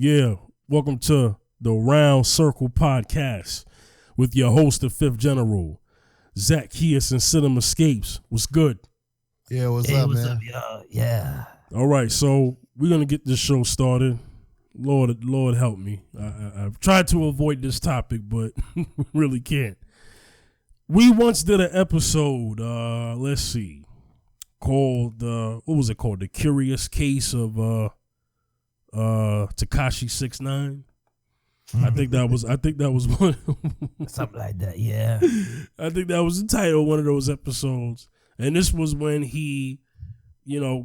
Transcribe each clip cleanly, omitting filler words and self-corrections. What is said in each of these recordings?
Yeah, welcome to the Round Circle Podcast with your host, the Fifth General, Zaccheus and Cinemascapes. What's good? Yeah, what's up, what's man? up, y'all? Yeah. All right, so we're gonna get this show started. Lord help me. I've tried to avoid this topic, but really can't. We once did an episode, let's see, called what was it called? The Curious Case of Tekashi 6ix9ine. I think that was one. Something like that, yeah. I think that was the title of one of those episodes. And this was when he,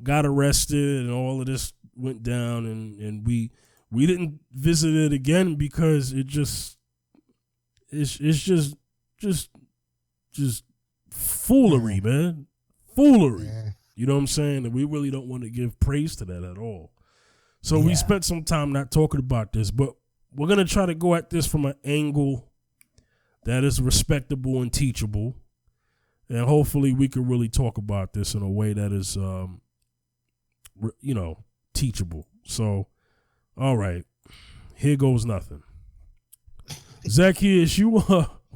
got arrested and all of this went down, and we didn't visit it again because it's just foolery, man. Foolery. Yeah. You know what I'm saying? And we really don't want to give praise to that at all. So we spent some time not talking about this, but we're going to try to go at this from an angle that is respectable and teachable. And hopefully we can really talk about this in a way that is, teachable. So, all right, here goes nothing. Zaccheus, you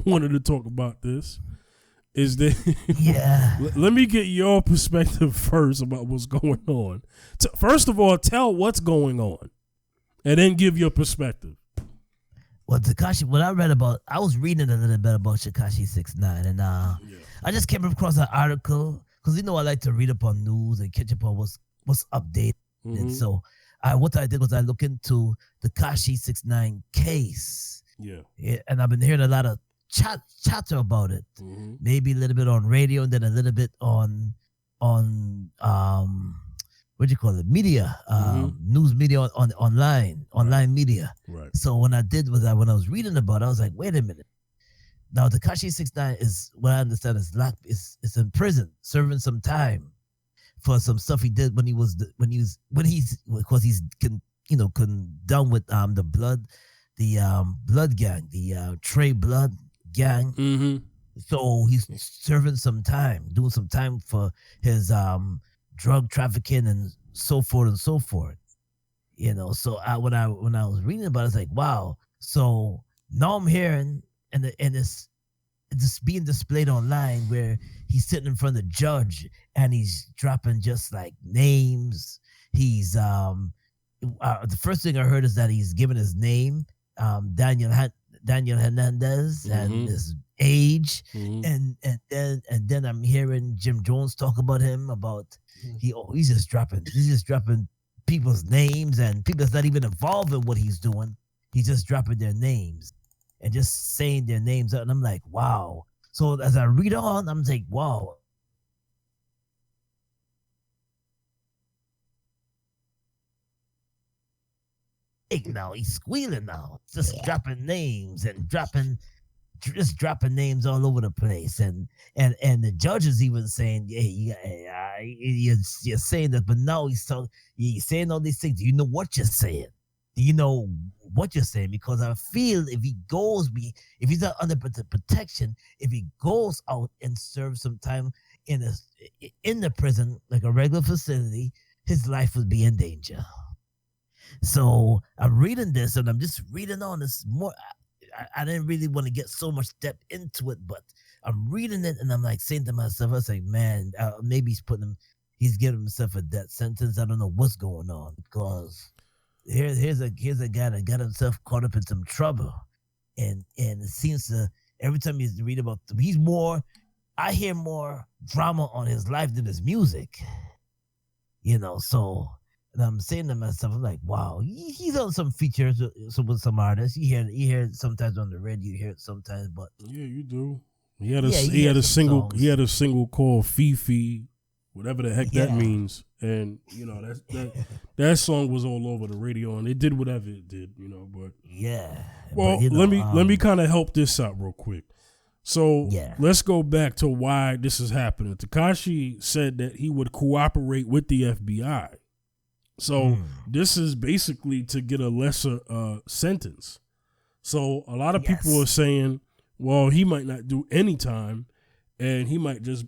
wanted to talk about this. Is there? Yeah. Let me get your perspective first about what's going on. First of all, tell what's going on, and then give your perspective. Well, Tekashi, what I read about, I was reading a little bit about Tekashi 6ix9ine, and I just came across an article because I like to read up on news and catch up on what's updated. Mm-hmm. And so, what I did was I looked into the Tekashi 6ix9ine case. Yeah, and I've been hearing a lot of chatter about it. Mm-hmm. Maybe a little bit on radio and then a little bit on what do you call it? Media, news media on online media. Right. So when I was reading about it, I was like, wait a minute. Now Tekashi 6ix9ine is, what I understand, is locked, is in prison, serving some time for some stuff he did when he's done with the blood gang, the Trey Blood gang. Mm-hmm. So he's serving some time, doing some time for his drug trafficking and so forth and so forth. So when I was reading about it, I was like, wow. So now I'm hearing and it's being displayed online where he's sitting in front of the judge and he's dropping just like names. He's the first thing I heard is that he's given his name, Daniel Hernandez, and his age, and then I'm hearing Jim Jones talk about him about he's just dropping people's names and people that's not even involved in what he's doing. He's just dropping their names and just saying their names out, and I'm like, wow. So as I read on, I'm like, wow. Now he's squealing now, just dropping names and dropping names all over the place, and the judge is even saying, hey, you're saying that, but now he's saying all these things. Do you know what you're saying? Do you know what you're saying? Because I feel if he's not under protection, if he goes out and serves some time in the prison, like a regular facility, his life would be in danger. So I'm reading this and I'm just reading on this more. I didn't really want to get so much depth into it, but I'm reading it and I'm like saying to myself, I was like, man, maybe he's giving himself a death sentence. I don't know what's going on, because here's a guy that got himself caught up in some trouble, and it seems to, every time you read about I hear more drama on his life than his music, so. And I'm saying to myself, I'm like, wow, he's on some features with some artists. You hear it sometimes on the radio, you hear it sometimes, but yeah, you do. He had a single called Fifi, whatever the heck that means, and that song was all over the radio, and it did whatever it did, But well, let me kind of help this out real quick. So let's go back to why this is happening. Tekashi said that he would cooperate with the FBI. So this is basically to get a lesser sentence. So a lot of people are saying, well, he might not do any time and he might just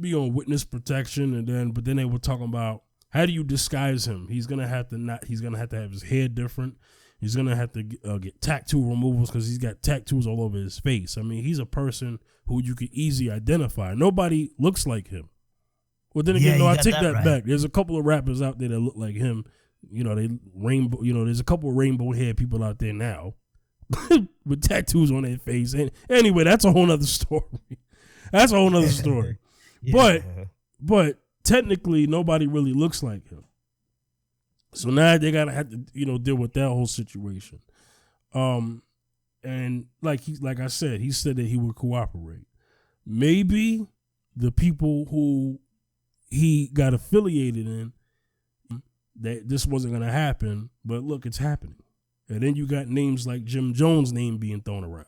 be on witness protection. But then they were talking about How do you disguise him? He's gonna have to have his hair different. He's gonna have to get tattoo removals because he's got tattoos all over his face. I mean, he's a person who you could easily identify. Nobody looks like him. Well, then again, no, I take that back. There's a couple of rappers out there that look like him. You know, they rainbow. You know, there's a couple of rainbow hair people out there now with tattoos on their face. And anyway, that's a whole nother story. That's a whole nother story. But technically, nobody really looks like him. So now they gotta have to, deal with that whole situation. And like I said, he said that he would cooperate. Maybe the people who he got affiliated in, that this wasn't gonna happen, but look, it's happening. And then you got names like Jim Jones' name being thrown around.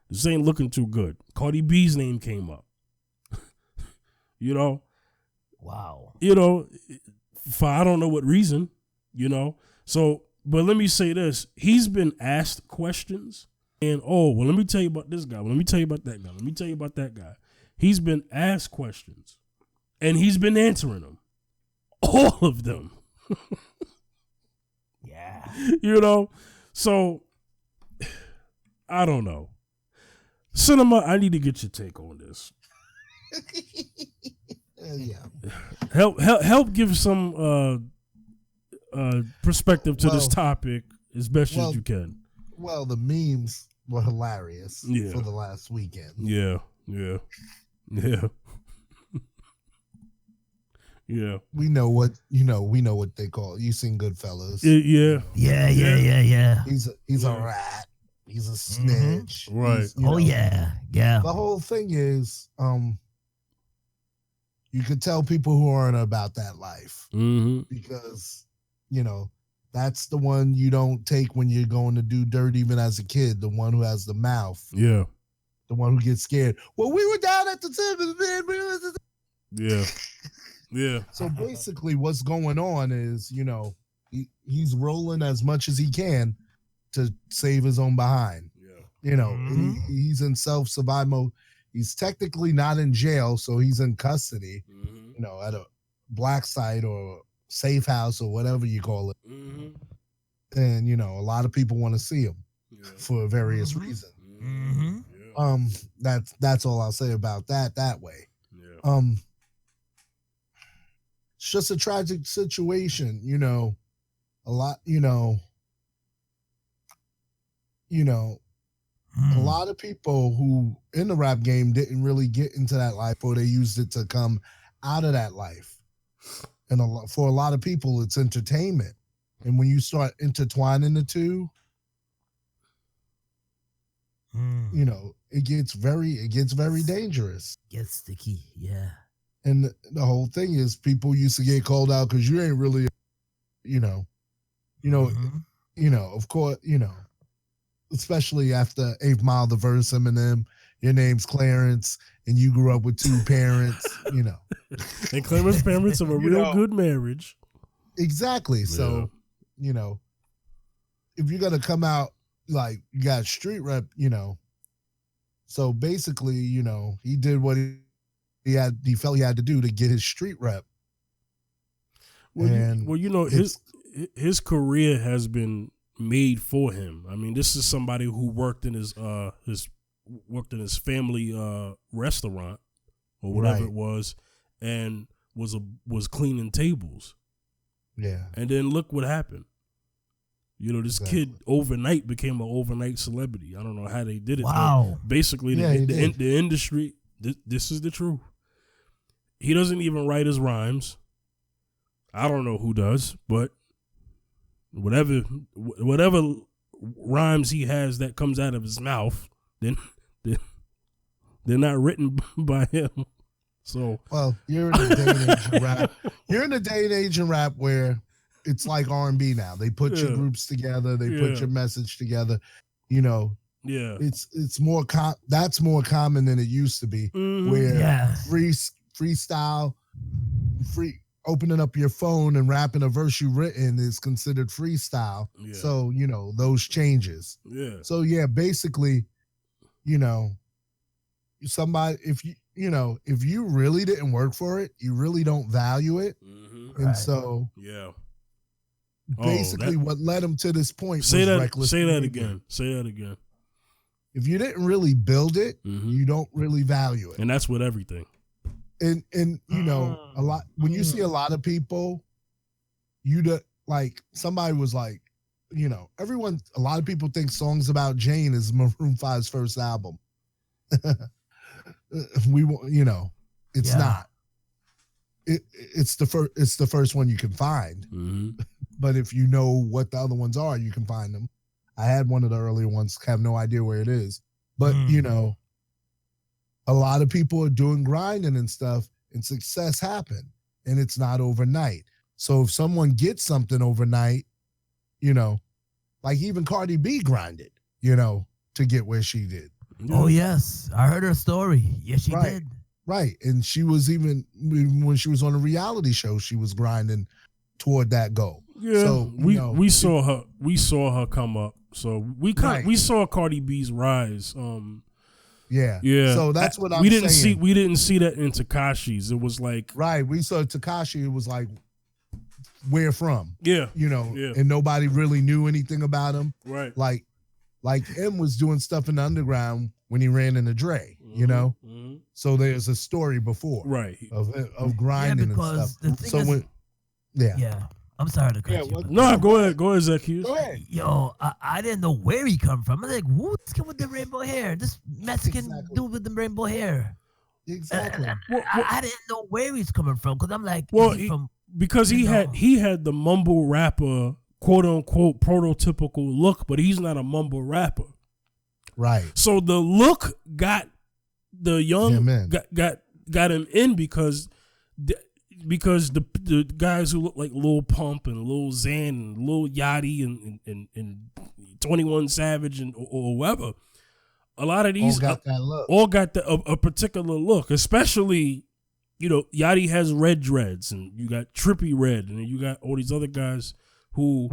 This ain't looking too good. Cardi B's name came up. Wow. For I don't know what reason, So, but let me say this. He's been asked questions and, let me tell you about this guy. Let me tell you about that guy. Let me tell you about that guy. He's been asked questions and he's been answering them. All of them. Yeah. So I don't know. Cinema, I need to get your take on this. Yeah. Help give some perspective to this topic as best as you can. Well, the memes were hilarious for the last weekend. Yeah. Yeah. We know what they call it. You seen Goodfellas. Yeah. He's a rat. He's a snitch. Right. Yeah. The whole thing is, you could tell people who aren't about that life because, that's the one you don't take when you're going to do dirt, even as a kid. The one who has the mouth. Yeah. The one who gets scared. Well, we were down at the Yeah. Yeah. So basically, what's going on is, he's rolling as much as he can to save his own behind. Yeah. He's in self-survival mode. He's technically not in jail, so he's in custody, at a black site or safe house or whatever you call it. And, a lot of people want to see him for various reasons. That's all I'll say about that way. Yeah. It's just a tragic situation, a lot, a lot of people who in the rap game didn't really get into that life, or they used it to come out of that life. And for a lot of people, it's entertainment. And when you start intertwining the two, it gets very dangerous. Gets sticky, yeah. And the whole thing is, people used to get called out because you ain't really, of course, especially after 8 Mile, the verse Eminem, your name's Clarence, and you grew up with 2 parents, And Clarence's parents have a real good marriage. Exactly. Yeah. So, if you're going to come out like you got street rep, so basically, he did what he felt he had to do to get his street rep. His career has been made for him. I mean, this is somebody who worked in his family restaurant or whatever it was, and was cleaning tables. Yeah. And then look what happened. This kid overnight became an overnight celebrity. I don't know how they did it. Wow. Basically, the industry, this is the truth. He doesn't even write his rhymes. I don't know who does, but whatever rhymes he has that comes out of his mouth, then they're not written by him. So, well, you're in a day and age of rap. You're in a day and age of rap where it's like R&B now. They put your groups together. They put your message together. Yeah. It's more that's more common than it used to be. Where freestyle, opening up your phone and rapping a verse you written is considered freestyle. Yeah. So, those changes. Yeah. So basically, somebody, if you know, if you really didn't work for it, you really don't value it. Mm-hmm. And so, basically what led him to this point was reckless. Say that again. Say that again. If you didn't really build it, you don't really value it. And that's with everything. And you know, a lot when you see a lot of people, like somebody was like, you know, a lot of people think Songs About Jane is Maroon 5's first album. You know, it's not. It's the first one you can find. Mm-hmm. But if you know what the other ones are, you can find them. I had one of the earlier ones, have no idea where it is. But you know, a lot of people are doing grinding and stuff, and success happened, and it's not overnight. So if someone gets something overnight, you know, like even Cardi B grinded, you know, to get where she did. Oh yes, I heard her story. Yes, she did. Right, and she was even when she was on a reality show, she was grinding toward that goal. Yeah, so, we saw her come up. So we saw Cardi B's rise. Yeah. So that's what we didn't see. We didn't see that in Tekashi's. It was like we saw Tekashi. It was like where from? Yeah. You know, and nobody really knew anything about him. Right. Like M was doing stuff in the underground when he ran into Dre. You know, so there's a story before of grinding and stuff. The thing is, I'm sorry to cut you. No, go ahead, Zaccheus. Go ahead. Yo, I didn't know where he come from. I'm like, who's this kid with the rainbow hair? This Mexican dude with the rainbow hair. Exactly. I didn't know where he's coming from because I'm like, because he had the mumble rapper, quote unquote, prototypical look, but he's not a mumble rapper. Right. So the look got the young got him in because the guys who look like Lil Pump and Lil Xan and Lil Yachty and 21 Savage and or whoever, a lot of these all got a particular look. Especially, you know, Yachty has red dreads and you got Trippy Red and you got all these other guys who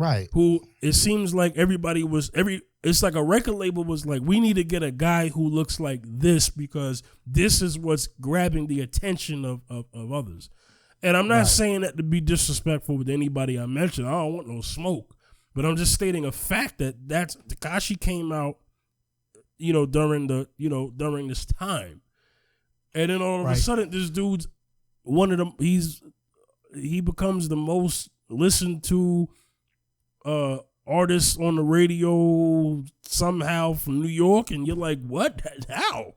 it seems like it's like a record label was like, we need to get a guy who looks like this because this is what's grabbing the attention of others. And I'm not saying that to be disrespectful with anybody I mentioned. I don't want no smoke. But I'm just stating a fact that Tekashi came out, you know, during this time. And then all of a sudden this dude's one of them, he becomes the most listened to artist on the radio somehow from New York, and you're like, what? How?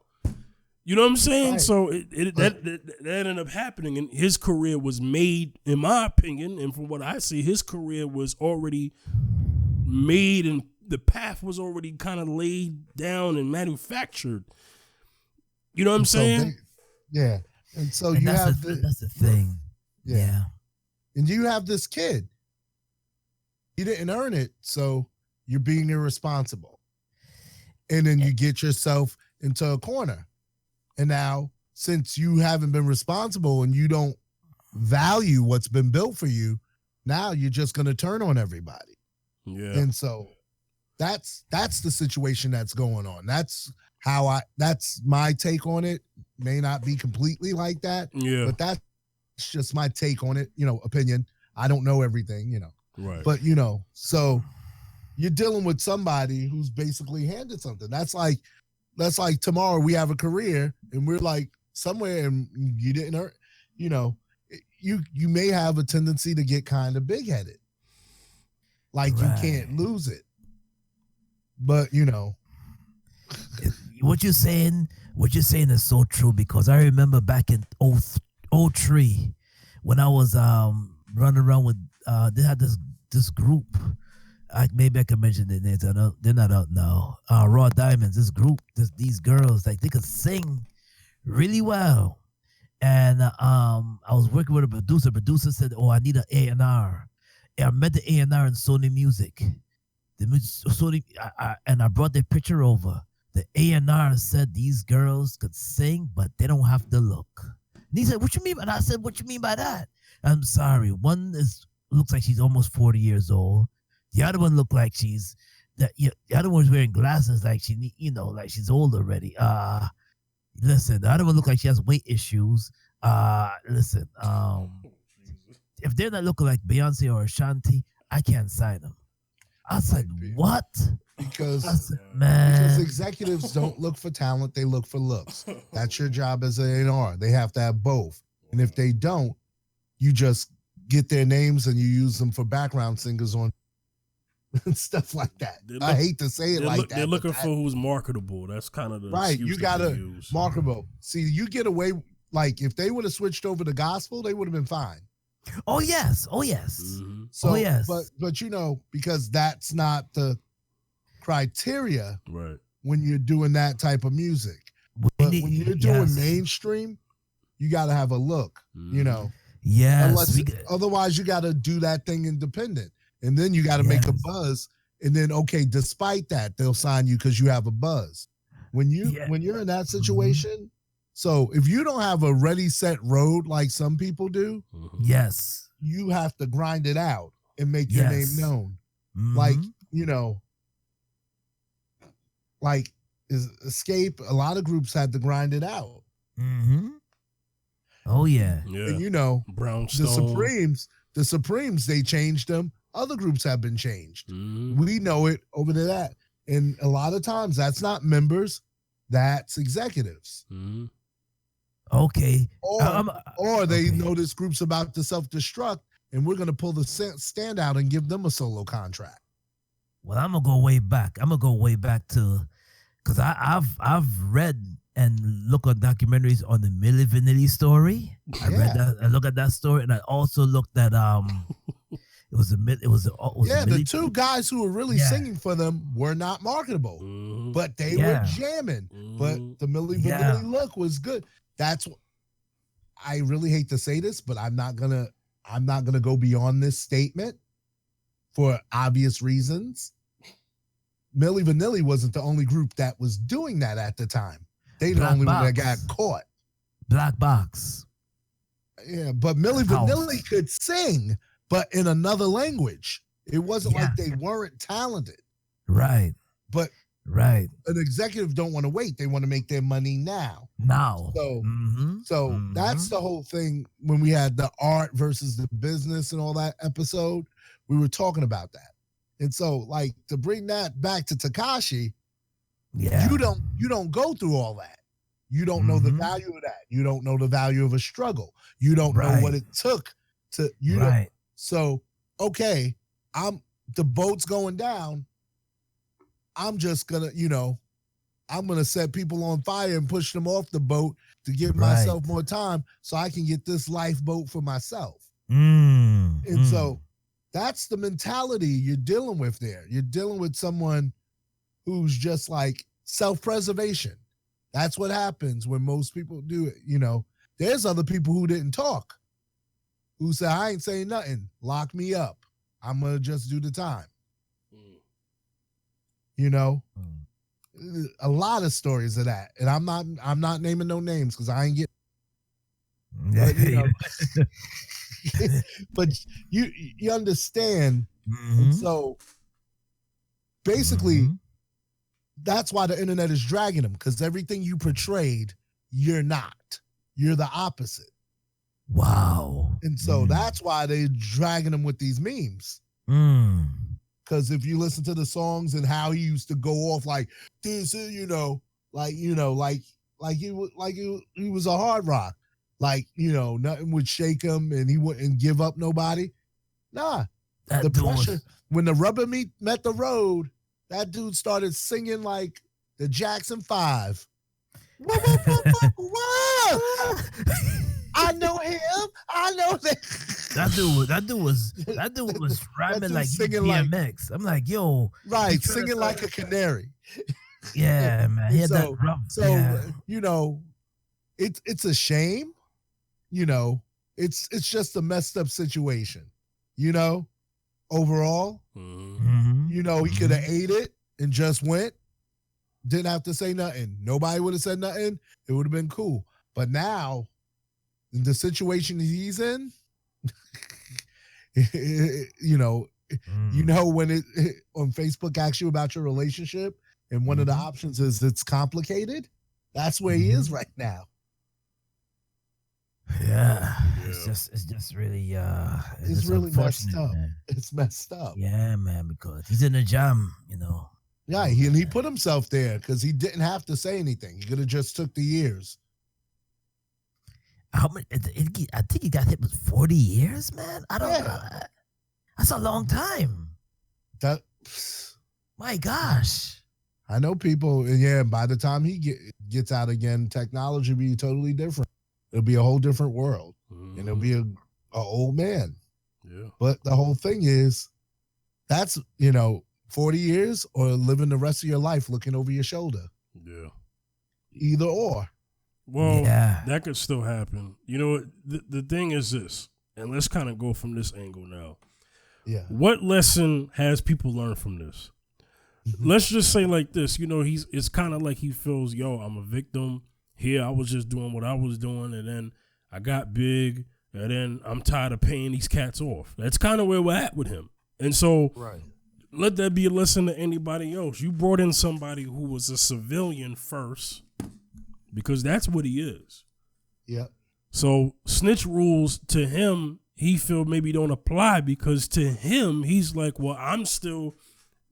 You know what I'm saying? Right. So that ended up happening, and his career was made, in my opinion, and from what I see, his career was already made, and the path was already kind of laid down and manufactured. You know what I'm saying? And so you have that's the thing. Yeah. And you have this kid. You didn't earn it, so you're being irresponsible. And then you get yourself into a corner. And now, since you haven't been responsible and you don't value what's been built for you, now you're just going to turn on everybody. Yeah. And so that's the situation that's going on. That's my take on it. May not be completely like that. Yeah. But that's just my take on it, you know, opinion. I don't know everything, you know. Right. But, you know, so you're dealing with somebody who's basically handed something. That's like tomorrow we have a career and we're like somewhere and you didn't earn, you know, you may have a tendency to get kind of big headed. Like you can't lose it. But, you know. What you're saying is so true because I remember back in 2003 when I was running around with they had this group. Maybe I can mention their names. I know they're not out now. Raw Diamonds. This group, these girls, like they could sing really well. And I was working with a producer. Producer said, "Oh, I need an A&R." I met the A&R in Sony Music. And I brought their picture over. The A&R said these girls could sing, but they don't have the look. And he said, "What you mean?" And I said, "What you mean by that?" I'm sorry. One looks like she's almost 40 years old. The other one looked like the other one's wearing glasses, like like she's old already. Listen, the other one look like she has weight issues. Listen, if they're not looking like Beyonce or Ashanti, I can't sign them. I said, what? Because executives don't look for talent, they look for looks. That's your job as an A&R. They have to have both. And if they don't, you just get their names and you use them for background singers on stuff like that. I hate to say it like that. They're looking for who's marketable. That's kind of the right. You gotta marketable. See, you get away, like if they would have switched over to gospel, they would have been fine. Oh yes. Mm-hmm. So, yes. But because that's not the criteria, right? When you're doing that type of music, when you're doing mainstream, you got to have a look, Yes. Otherwise, you got to do that thing independent, and then you got to make a buzz, and then despite that, they'll sign you because you have a buzz. When you're in that situation. So if you don't have a ready, set road like some people do, yes, you have to grind it out and make your name known. Like, like Escape, a lot of groups had to grind it out. Oh yeah. And Brownstone. the Supremes, they changed them. Other groups have been changed. We know it over to that. And a lot of times that's not members, that's executives. Okay. Or they notice groups about to self-destruct, and we're going to pull the stand out and give them a solo contract. Well, I'm gonna go way back. To, because I've read and looked at documentaries on the Milli Vanilli story. I read that. I looked at that story, and I also looked at the two guys who were really singing for them were not marketable, but they were jamming. But the Milli Vanilli look was good. That's what I really hate to say this, but I'm not gonna go beyond this statement for obvious reasons. Milli Vanilli wasn't the only group that was doing that at the time. They the only one that got caught. Black Box. Yeah, but Milli Vanilli could sing, but in another language. It wasn't like they weren't talented. Right. But an executive don't want to wait. They want to make their money now. So that's the whole thing. When we had the art versus the business and all that episode, we were talking about that. And so, like, to bring that back to Tekashi, you don't go through all that. You don't know the value of that. You don't know the value of a struggle. You don't know what it took to know. So, okay, the boat's going down. I'm just gonna, I'm gonna set people on fire and push them off the boat to give myself more time so I can get this lifeboat for myself. And so that's the mentality you're dealing with there. You're dealing with someone who's just like self-preservation. That's what happens when most people do it. There's other people who didn't talk, who said, I ain't saying nothing. Lock me up. I'm gonna just do the time. A lot of stories of that, and I'm not naming no names because I ain't getting. But you understand. And so basically, that's why the internet is dragging them, because everything you portrayed, you're not. You're the opposite. Wow. And so that's why they're dragging them with these memes. Because if you listen to the songs and how he used to go off like this, he was a hard rock, nothing would shake him and he wouldn't give up nobody. Nah, the pressure when the rubber met the road, that dude started singing like the Jackson 5. I know him. I know that. That dude was rhyming like DMX. I'm like, yo, singing like a canary. Yeah, man. He had that rough. So it's a shame. It's just a messed up situation. Overall, he could have ate it and just went. Didn't have to say nothing. Nobody would have said nothing. It would have been cool. But now, in the situation he's in, when it on Facebook asks you about your relationship, and one of the options is it's complicated. That's where he is right now. Yeah. It's just really it's really messed up. Man. It's messed up. Yeah, man, because he's in a jam, Yeah, he put himself there because he didn't have to say anything. He could have just took the years. How many? I think he got hit with 40 years, man. I don't know. That's a long time. My gosh. I know people, and by the time he gets out again, technology will be totally different. It'll be a whole different world, and it'll be a old man. Yeah. But the whole thing is, that's 40 years or living the rest of your life looking over your shoulder. Yeah. Either or. Well, that could still happen. You know what? The thing is this, and let's kind of go from this angle now. Yeah. What lesson has people learned from this? Mm-hmm. Let's just say like this, it's kind of like he feels, I'm a victim. Here I was just doing what I was doing, and then I got big, and then I'm tired of paying these cats off. That's kind of where we're at with him. And so let that be a lesson to anybody else. You brought in somebody who was a civilian first, because that's what he is. Yeah. So snitch rules to him, he feel maybe don't apply, because to him, he's like, well, I'm still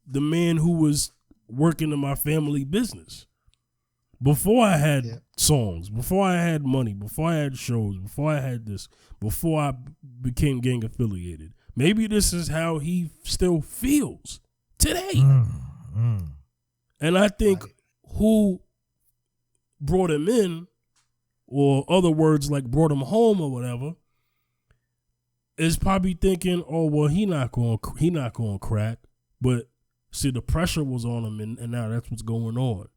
the man who was working in my family business. Before I had songs, before I had money, before I had shows, before I had this, before I became gang affiliated. Maybe this is how he still feels today. And I think who brought him in, or other words like brought him home or whatever, is probably thinking, oh, well, he not going to crack. But see, the pressure was on him, and now that's what's going on.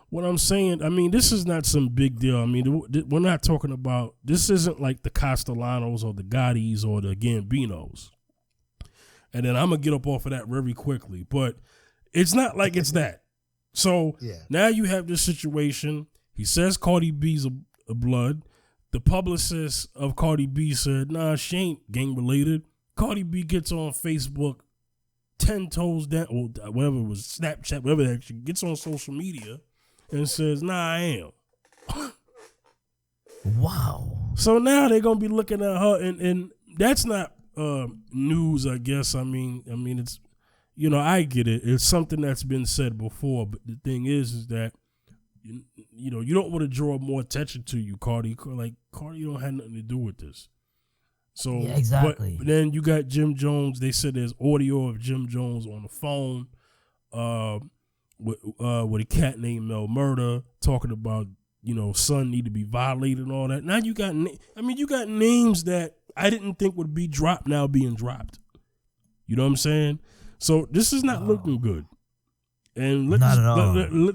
What I'm saying, I mean, this is not some big deal. I mean, we're not talking about, this isn't like the Castellanos or the Gottis or the Gambinos. And then I'm going to get up off of that very quickly. But it's not like it's that. So now you have this situation. He says Cardi B's a blood. The publicist of Cardi B said, nah, she ain't gang related. Cardi B gets on Facebook 10 toes down, or whatever it was, Snapchat, whatever that, she gets on social media and says, nah, I am. Wow. So now they're going to be looking at her, and that's not news, I guess. I mean, it's, I get it. It's something that's been said before, but the thing is that, you don't want to draw more attention to you, Cardi. Like, Cardi don't have nothing to do with this. So, exactly. But then you got Jim Jones. They said there's audio of Jim Jones on the phone with a cat named Mel Murder talking about, son need to be violated and all that. Now you got, you got names that I didn't think would be dropped now being dropped. You know what I'm saying? So this is not looking good. And let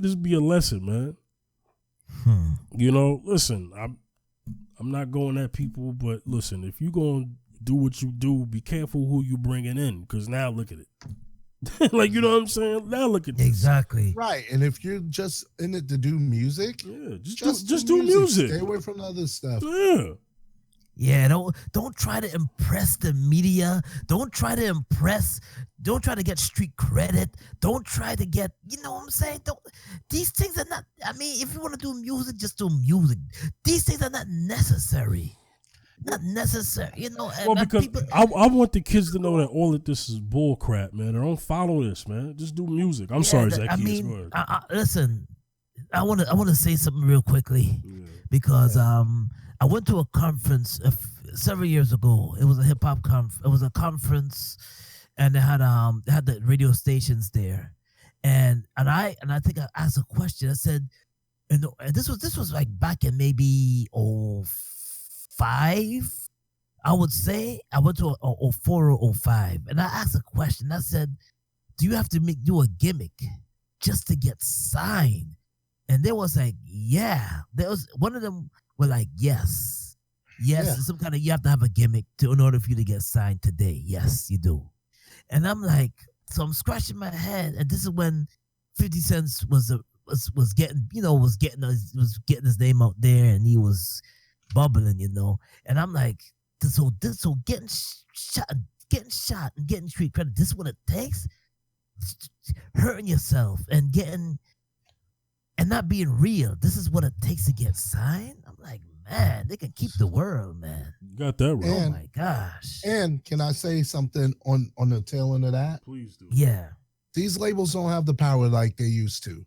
this be a lesson, man. Listen, I'm not going at people, but listen, if you gonna do what you do, be careful who you bringing in, because now look at it. Like, you know what I'm saying? Now look at this. Exactly. Right. And if you're just in it to do music, just do music. Stay away from the other stuff. Yeah. Yeah, don't try to impress the media. Don't try to get street credit. Don't try to get, you know what I'm saying? These things are not, if you want to do music, just do music. These things are not necessary. Not necessary, Well, because I want the kids to know that all of this is bull crap, man. Don't follow this, man. Just do music. I'm sorry, Zaccheus. Listen, I want to say something real quickly because I went to a conference several years ago. It was a hip hop conference. It was a conference, and they had the radio stations there, and I think I asked a question. I said, and this was like back in maybe 2005, I would say. I went to 2004 or 2005, and I asked a question. I said, do you have to do a gimmick just to get signed? And they was like, yeah. There was one of them. We're like, yes, some kind of, you have to have a gimmick in order for you to get signed today. Yes, you do. And I'm like, so I'm scratching my head, and this is when 50 Cent was getting his name out there, and he was bubbling, And I'm like, so getting shot and getting street credit, this is what it takes? Hurting yourself and getting and not being real. This is what it takes to get signed. I'm like, man, they can keep the world, man. You got that right. Oh my gosh. And can I say something on the tail end of that? Please do. Yeah. These labels don't have the power like they used to.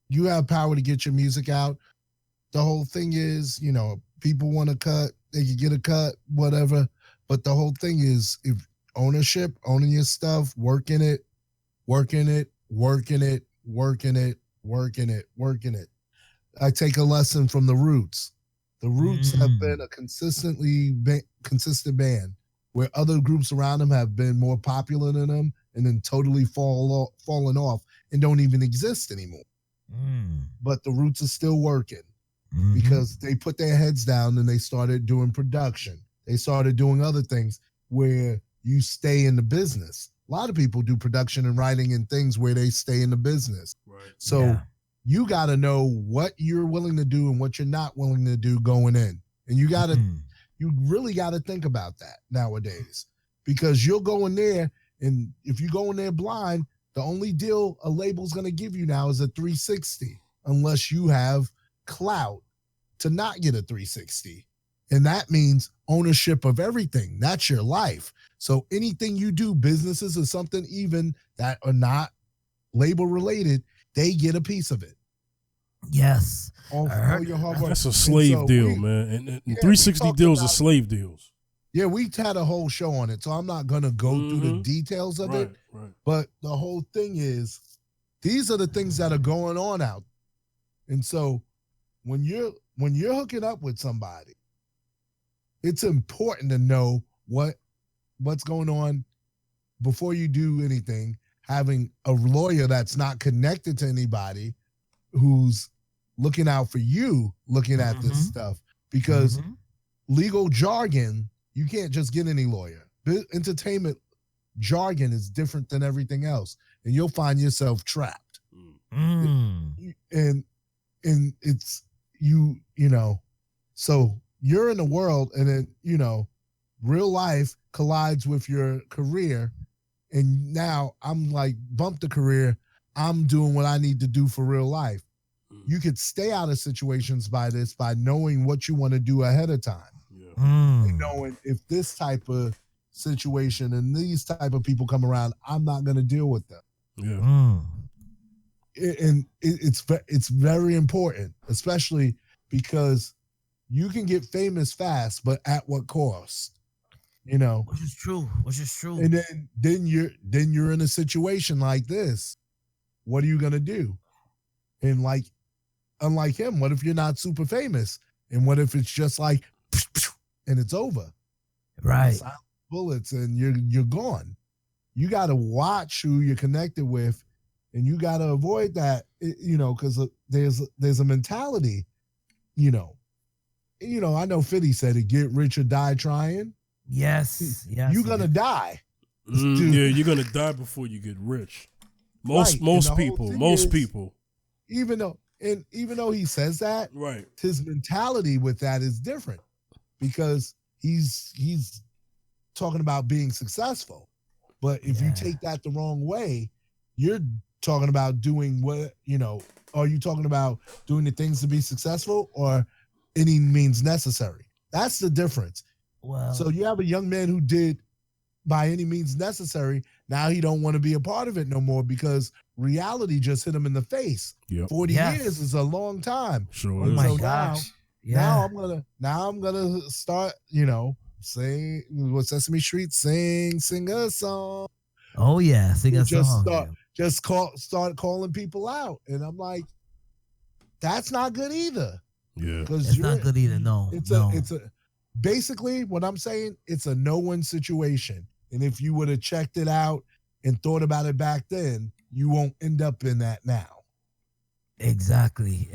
You have power to get your music out. The whole thing is, people want to cut, they can get a cut, whatever. But the whole thing is, if ownership, owning your stuff, working it. I take a lesson from the Roots. The Roots have been a consistent band where other groups around them have been more popular than them and then totally fallen off and don't even exist anymore. But the Roots are still working because they put their heads down and they started doing production. They started doing other things where you stay in the business. A lot of people do production and writing and things where they stay in the business. Right. So you got to know what you're willing to do and what you're not willing to do going in. And you really got to think about that nowadays, because you'll go in there, and if you go in there blind, the only deal a label's going to give you now is a 360, unless you have clout to not get a 360. And that means ownership of everything. That's your life. So anything you do, businesses or something even that are not label related, they get a piece of it. Yes. All your hard work. That's a slave deal, man. And 360 deals are slave deals. Yeah, we had a whole show on it, so I'm not going to go through the details of it. Right. But the whole thing is, these are the things that are going on out. And so when you're hooking up with somebody, it's important to know what's going on before you do anything. Having a lawyer that's not connected to anybody who's looking out for you, looking at this stuff, because legal jargon, you can't just get any lawyer. Entertainment jargon is different than everything else, and you'll find yourself trapped. And it's so you're in the world, and then real life collides with your career, and now I'm like, bump the career, I'm doing what I need to do for real life. You could stay out of situations by knowing what you want to do ahead of time. And knowing if this type of situation and these type of people come around, I'm not going to deal with them. And it's very important, especially because you can get famous fast, but at what cost? Which is true. And then you're in a situation like this. What are you gonna do? And unlike him, what if you're not super famous? And what if it's just like, and it's over? Right. Silent bullets, and you're gone. You got to watch who you're connected with, and you got to avoid that. Because there's a mentality. I know 50 said it: "Get rich or die trying." Yes. You're gonna die. Yeah, you're gonna die before you get rich. Most people. Even though he says that, right, his mentality with that is different, because he's talking about being successful. But if you take that the wrong way, you're talking about doing what, are you talking about doing the things to be successful or any means necessary? That's the difference. Wow. So you have a young man who did by any means necessary. Now he don't want to be a part of it no more because reality just hit him in the face. Yep. 40 years is a long time. Sure. Oh my gosh. Now I'm gonna start, sing what Sesame Street sing a song. Oh yeah, sing a song. Start calling people out, and I'm like, that's not good either. Yeah, because it's not good either. No, it's a basically what I'm saying. It's a no-win situation, and if you would have checked it out and thought about it back then, you won't end up in that now. Exactly.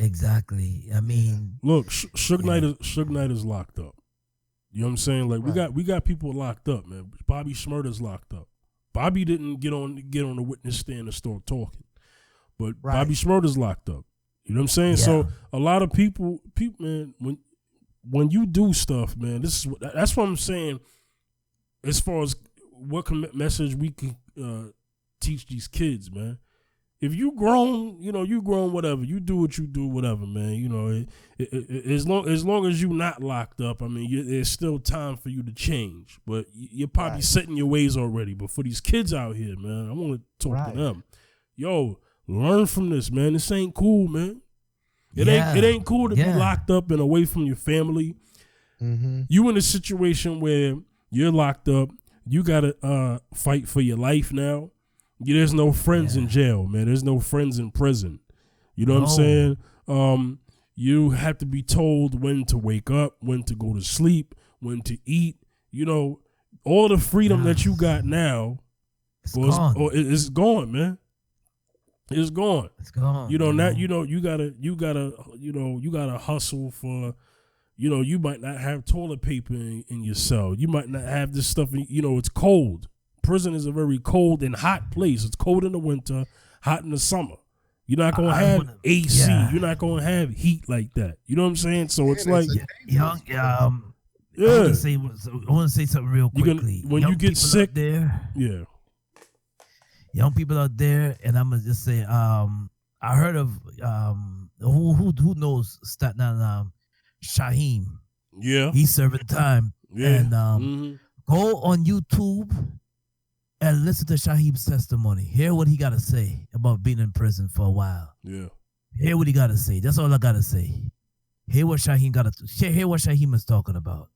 I mean, look, Suge Knight is locked up. You know what I'm saying? Like we got people locked up, man. Bobby Shmurda's locked up. Bobby didn't get on the witness stand and start talking, but Bobby Shmurda's locked up. You know what I'm saying? Yeah. So a lot of people, man, when you do stuff, man, that's what I'm saying. As far as what message we can teach these kids, man. if you grown, you grown, whatever. You do what you do, whatever, man. As long as you not locked up, I mean, there's still time for you to change. But you're probably setting your ways already. But for these kids out here, man, I want to talk to them. Yo, learn from this, man. This ain't cool, man. It ain't cool to be locked up and away from your family. Mm-hmm. You in a situation where you're locked up. You gotta fight for your life now. There's no friends in jail, man. There's no friends in prison. You know what I'm saying? You have to be told when to wake up, when to go to sleep, when to eat. All the freedom that you got now it's gone, man. It's gone. It's gone. You gotta hustle for. You might not have toilet paper in your cell. You might not have this stuff. It's cold. Prison is a very cold and hot place. It's cold in the winter, hot in the summer. You're not gonna have AC. Yeah. You're not gonna have heat like that. You know what I'm saying? So it's like, I want to say something real quickly. When you get sick, young people out there, and I'm gonna just say, I heard of who knows Staten Island, Shaheem. Yeah, he's serving time. Yeah, and go on YouTube and listen to Shaheem's testimony. Hear what he got to say about being in prison for a while. Yeah. Hear what he got to say. That's all I got to say. Hear what Shaheem is talking about.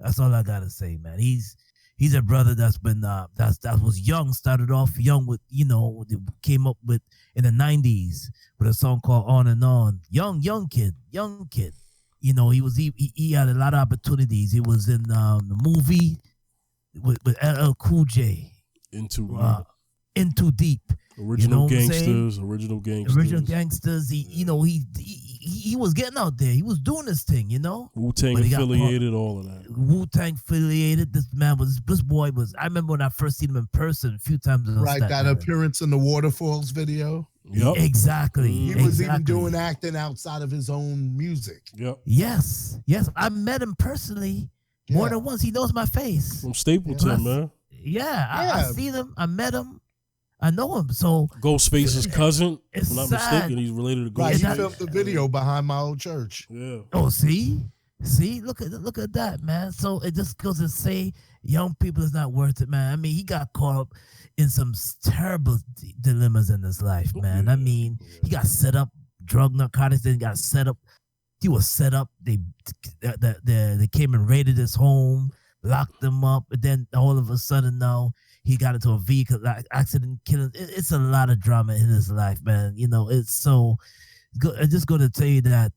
That's all I got to say, man. He's a brother that's been that was young, started off young with, came up with in the 90s with a song called On and On. Young kid. He had a lot of opportunities. He was in the movie with LL Cool J. Into Deep. Original gangsters. He was getting out there. He was doing this thing, Wu-Tang affiliated, all of that. Wu-Tang affiliated. This boy was. I remember when I first seen him in person a few times. That appearance in the Waterfalls video. Yep. Exactly. He was even doing acting outside of his own music. Yep. Yes. I met him personally more than once. He knows my face. From Stapleton, man. Yeah, I seen him. I met him. I know him. So Ghostface's cousin, if I'm not mistaken, he's related to Ghostface. Right, he filmed the video behind my old church. Yeah. Oh, see, look at that, man. So it just goes to say, young people is not worth it, man. I mean, he got caught up in some terrible dilemmas in his life, man. I mean, he got set up, drug narcotics. Then got set up. He was set up. They came and raided his home. Locked them up, and then all of a sudden now he got into a vehicle accident, killing. It's a lot of drama in his life, man. It's so. I'm just going to tell you that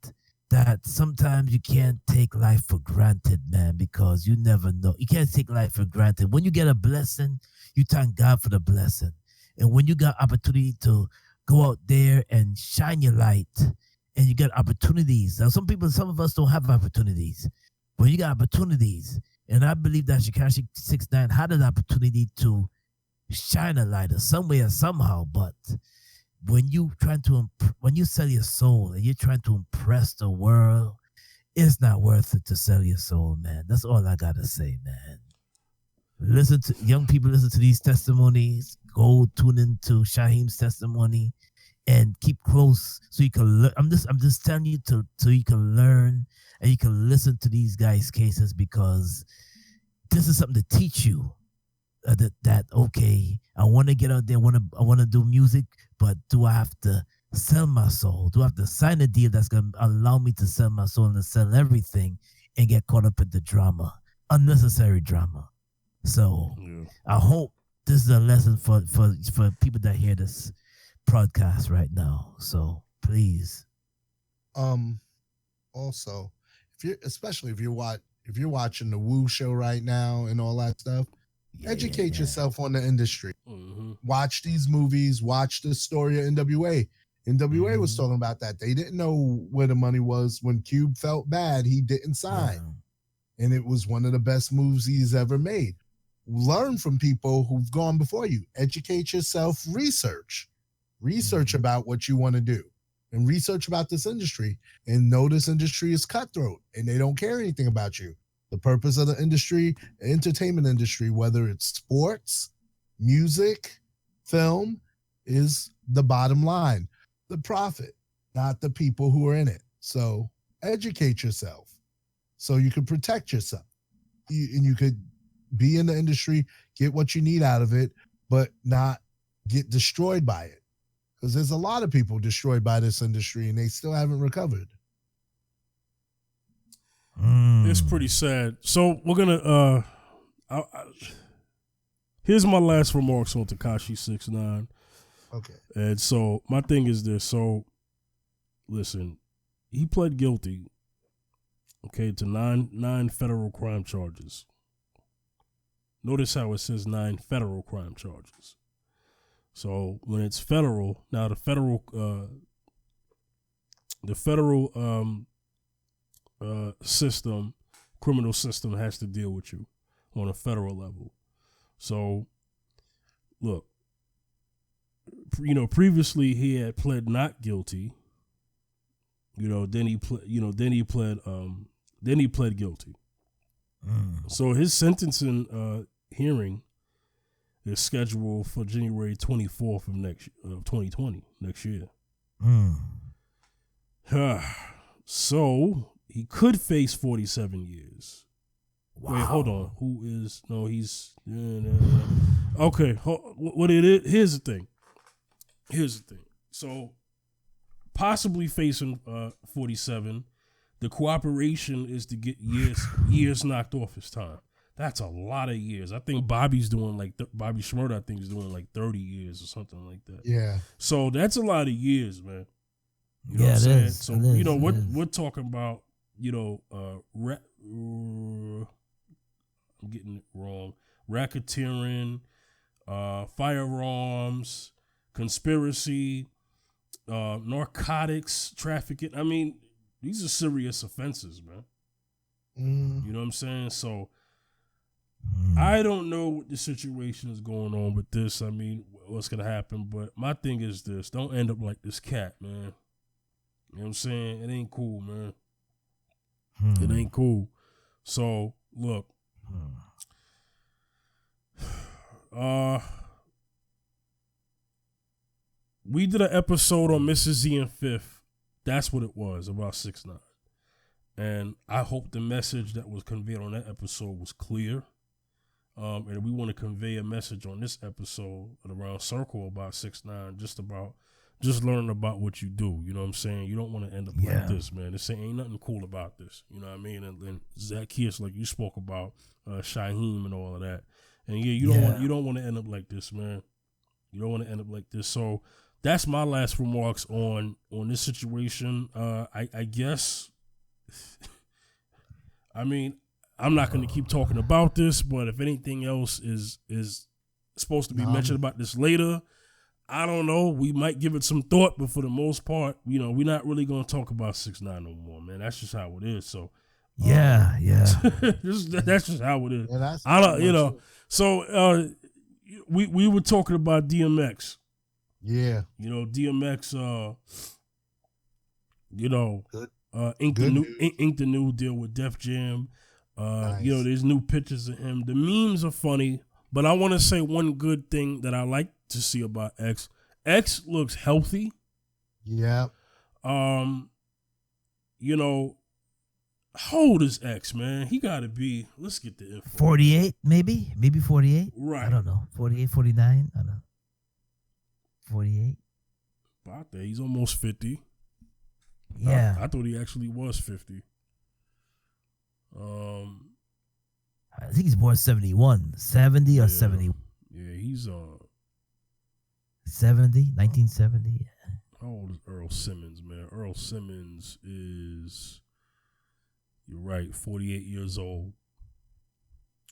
sometimes you can't take life for granted, man, because you never know. You can't take life for granted. When you get a blessing, you thank God for the blessing, and when you got opportunity to go out there and shine your light, and you get opportunities. Now, some of us don't have opportunities, but you got opportunities. And I believe that Tekashi 6ix9ine had an opportunity to shine a light some way or somehow. But when you when you sell your soul and you're trying to impress the world, it's not worth it to sell your soul, man. That's all I gotta say, man. Young people listen to these testimonies. Go tune into Shaheem's testimony and keep close so you can learn. I'm just telling you so you can learn. And you can listen to these guys' cases because this is something to teach you that okay, I want to get out there, I want to do music, but do I have to sell my soul? Do I have to sign a deal that's going to allow me to sell my soul and to sell everything and get caught up in the drama, unnecessary drama? So I hope this is a lesson for people that hear this podcast right now. So please, also. Especially if you're watching the Woo show right now and all that stuff, educate yourself on the industry. Mm-hmm. Watch these movies. Watch the story of NWA. NWA was talking about that. They didn't know where the money was. When Cube felt bad, he didn't sign. And it was one of the best moves he's ever made. Learn from people who've gone before you. Educate yourself. Research about what you want to do. And research about this industry and know this industry is cutthroat and they don't care anything about you. The purpose of the industry, entertainment industry, whether it's sports, music, film, is the bottom line, the profit, not the people who are in it. So educate yourself so you can protect yourself. And you could be in the industry, get what you need out of it, but not get destroyed by it. Because there's a lot of people destroyed by this industry and they still haven't recovered. It's pretty sad. So we're gonna here's my last remarks on Tekashi 6ix9ine. Okay. And so my thing is this. So listen, he pled guilty, okay, to nine federal crime charges. Notice how it says 9 federal crime charges. So when it's federal, now the federal system, criminal system has to deal with you on a federal level. So, look, previously he had pled not guilty. Then he pled guilty. So his sentencing hearing is scheduled for January 24th of 2020, next year. So he could face 47 years. Wow. Wait, hold on. He's okay. What it is? Here's the thing. So possibly facing 47. The cooperation is to get years knocked off his time. That's a lot of years. I think Bobby's doing Bobby Shmurda, I think, is doing like 30 years or something like that. Yeah. So that's a lot of years, man. You know what I'm saying? Is. So, we're talking about, I'm getting it wrong. Racketeering, firearms, conspiracy, narcotics, trafficking. I mean, these are serious offenses, man. You know what I'm saying? So I don't know what the situation is going on with this. I mean, what's going to happen. But my thing is this. Don't end up like this cat, man. You know what I'm saying? It ain't cool, man. It ain't cool. So, look. We did an episode on Mrs. Z and Fifth. That's what it was, about 6ix9ine. And I hope the message that was conveyed on that episode was clear. And we want to convey a message on this episode around Circle about 6ix9ine, just learning about what you do. You know what I'm saying? You don't want to end up like this, man. This ain't nothing cool about this. You know what I mean? And Zaccheus, like you spoke about, Shaheem and all of that. And you don't want to end up like this, man. You don't want to end up like this. So that's my last remarks on this situation. I guess, I mean, I'm not going to keep talking about this, but if anything else is supposed to be mentioned about this later, I don't know. We might give it some thought, but for the most part, we're not really going to talk about 6ix9ine no more, man. That's just how it is. So yeah. that's just how it is. Yeah, I don't, So we were talking about DMX. Yeah. DMX. Inked the new deal with Def Jam. Nice. There's new pictures of him. The memes are funny, but I want to say one good thing that I like to see about X. X looks healthy. Yeah. How old is X, man? He got to be, let's get the info. 48, maybe 48. Right. I don't know. 48, 49. I don't know. 48. About that. He's almost 50. Yeah. I thought he actually was 50. I think he's born 71. 70 or 70. Yeah, he's 70, 1970. Yeah. How old is Earl Simmons, man? Earl Simmons is, you're right, 48 years old.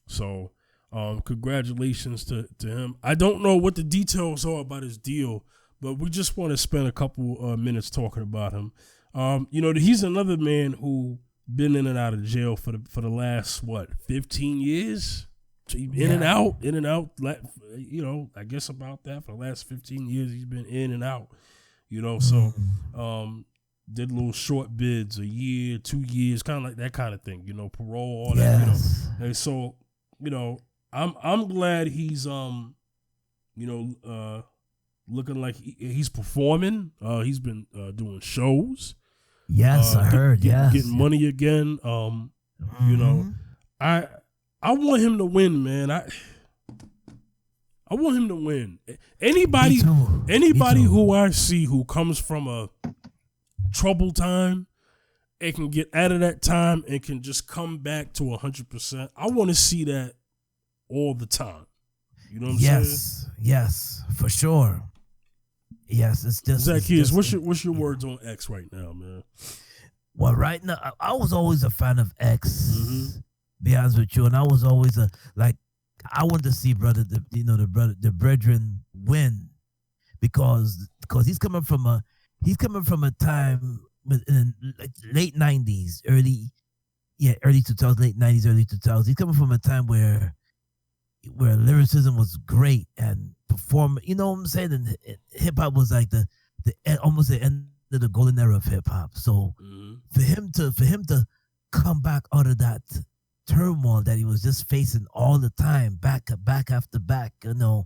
So, congratulations to him. I don't know what the details are about his deal, but we just want to spend a couple minutes talking about him. He's another man who been in and out of jail for the last 15 years. In and out. I guess about that for the last 15 years he's been in and out. So did little short bids, a year, 2 years, kind of like that kind of thing. Parole, all that. And so I'm glad he's looking like he's performing. He's been doing shows. Yes, I heard. Getting money again. You know, I want him to win, man. I want him to win. Anybody who I see who comes from a troubled time and can get out of that time and can just come back to 100%. I want to see that all the time. You know what I'm saying? Yes, for sure. Yes, it's just Zaccheus, what's your words on X right now, man? Well, right now, I was always a fan of X. Be honest with you, and I was always I wanted to see the brethren win because he's coming from a time in like late 90s, early 2000s, late 90s, early 2000s. He's coming from a time where lyricism was great and performing. You know what I'm saying? And hip hop was like the almost the end of the golden era of hip hop. So for him to come back out of that turmoil that he was just facing all the time, back after back, you know,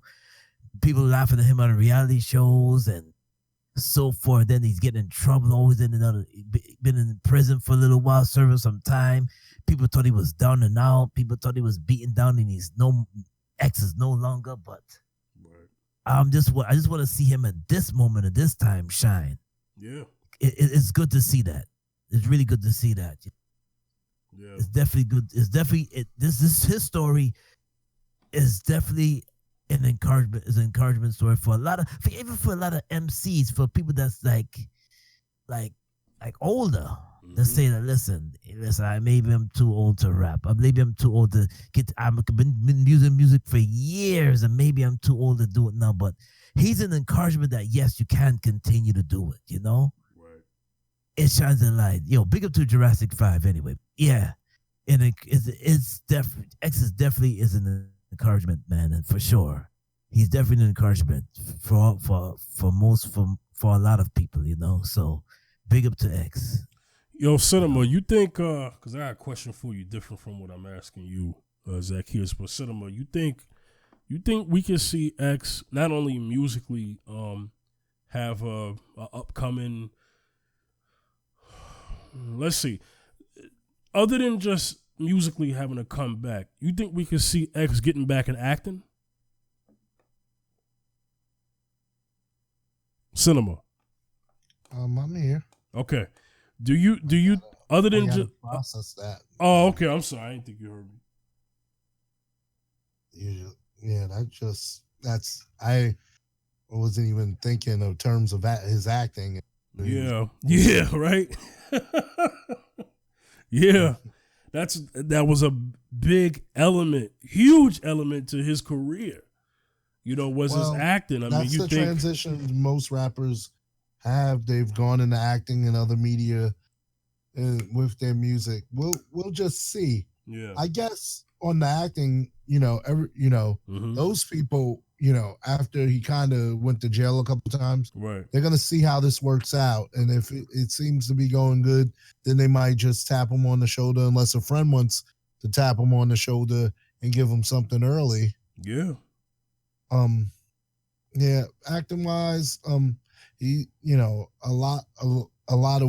people laughing at him on reality shows and so forth. Then he's getting in trouble, always been in prison for a little while, serving some time. People thought he was down and out. People thought he was beaten down, and X is no longer. But I just want to see him at this moment, at this time, shine. Yeah, it's good to see that. It's really good to see that. Yeah, it's definitely good. It's definitely his story is definitely an encouragement story for a lot of MCs, for people that's like older. That say that listen, maybe I'm too old to rap. Maybe I'm too old to get. I've been using music for years, and maybe I'm too old to do it now. But he's an encouragement that yes, you can continue to do it. You know, right? It shines a light. Big up to Jurassic 5 anyway. Yeah, and it's definitely X is definitely an encouragement, man, and for sure, he's definitely an encouragement for a lot of people. You know, so big up to X. Yo, Cinema, you think, because I got a question for you different from what I'm asking you, Zaccheus, but Cinema, you think we can see X not only musically have a upcoming, let's see, other than just musically having a comeback, you think we can see X getting back in acting? Cinema. I'm here. Okay. Do you other than just process that? Oh, okay. I'm sorry. I didn't think you heard me. Yeah, I wasn't even thinking of terms of his acting. Yeah, right. Yeah, that was a big element, huge element to his career. Was his acting. That's the transition most rappers have. They've gone into acting and other media with their music. We'll just see. Yeah, I guess on the acting, those people, after he kind of went to jail a couple times, right? They're gonna see how this works out, and if it seems to be going good, then they might just tap him on the shoulder, unless a friend wants to tap him on the shoulder and give him something early. Yeah. Acting wise, he, a lot of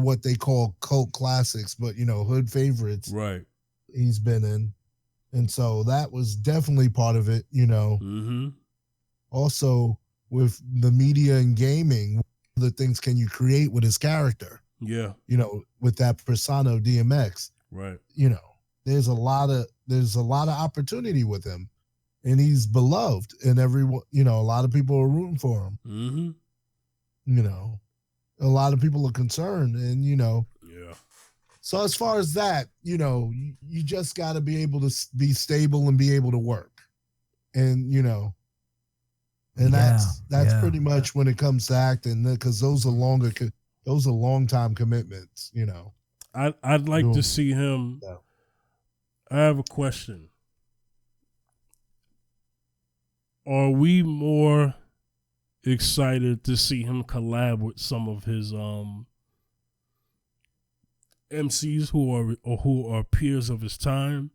what they call cult classics, but hood favorites, right? He's been in, and so that was definitely part of it. Also with the media and gaming, the things can you create with his character? Yeah, with that persona of DMX, right? There's a lot of opportunity with him, and he's beloved, and everyone, a lot of people are rooting for him. A lot of people are concerned, and yeah. So as far as that, you just got to be able to be stable and be able to work, and and that's pretty much when it comes to acting, because those are long time commitments. I'd like to see him. Yeah. I have a question. Are we more excited to see him collab with some of his MCs who are peers of his time,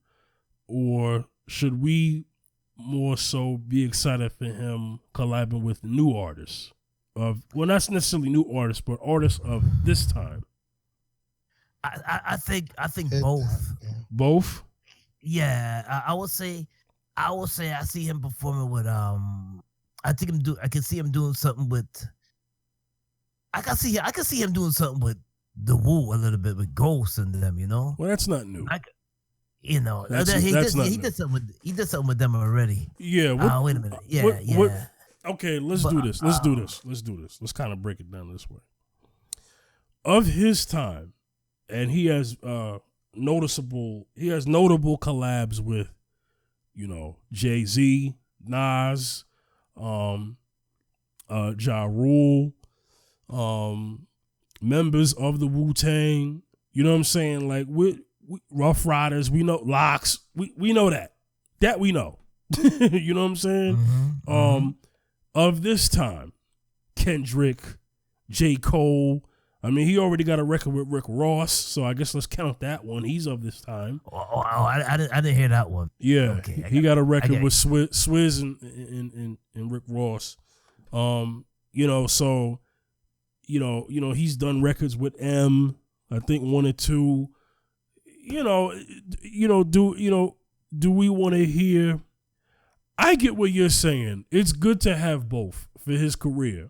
or should we more so be excited for him collabing with new artists? well, not necessarily new artists, but artists of this time? I think both. Both. Yeah, I would say I see him performing with I can see him doing something with. I can see him doing something with the Wu a little bit with Ghost and them, you know. Well, that's not new. He did something with them already. Yeah. Wait a minute. Yeah. Okay, let's do this. Let's kind of break it down this way. Of his time, and he has notable collabs with, Jay-Z, Nas, Ja Rule, members of the Wu-Tang. You know what I'm saying? Like we Rough Riders, we know Locks, we know that we know. You know what I'm saying? Mm-hmm. Of this time, Kendrick, J. Cole. I mean, he already got a record with Rick Ross, so I guess let's count that one. He's of this time. I didn't hear that one. Yeah, okay, he got a record with Swizz and Rick Ross. So he's done records with M. I think 1 or 2. Do we want to hear? I get what you're saying. It's good to have both for his career.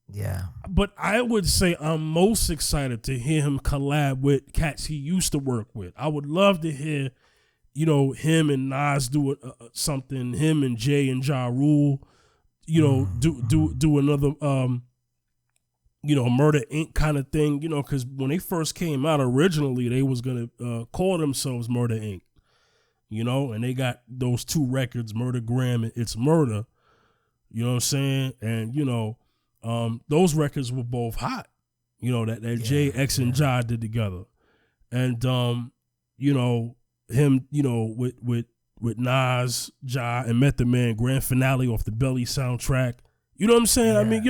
Yeah. But I would say I'm most excited to hear him collab with cats he used to work with. I would love to hear, him and Nas do something, him and Jay and Ja Rule, do another, Murder Inc. kind of thing, because when they first came out originally, they was going to call themselves Murder Inc., and they got those 2 records, Murder Gram and It's Murder, you know what I'm saying? And, those records were both hot, that Jay, X, and Ja did together. And, him, with Nas, Ja, and Method Man, grand finale off the Belly soundtrack. You know what I'm saying? Yeah. I mean,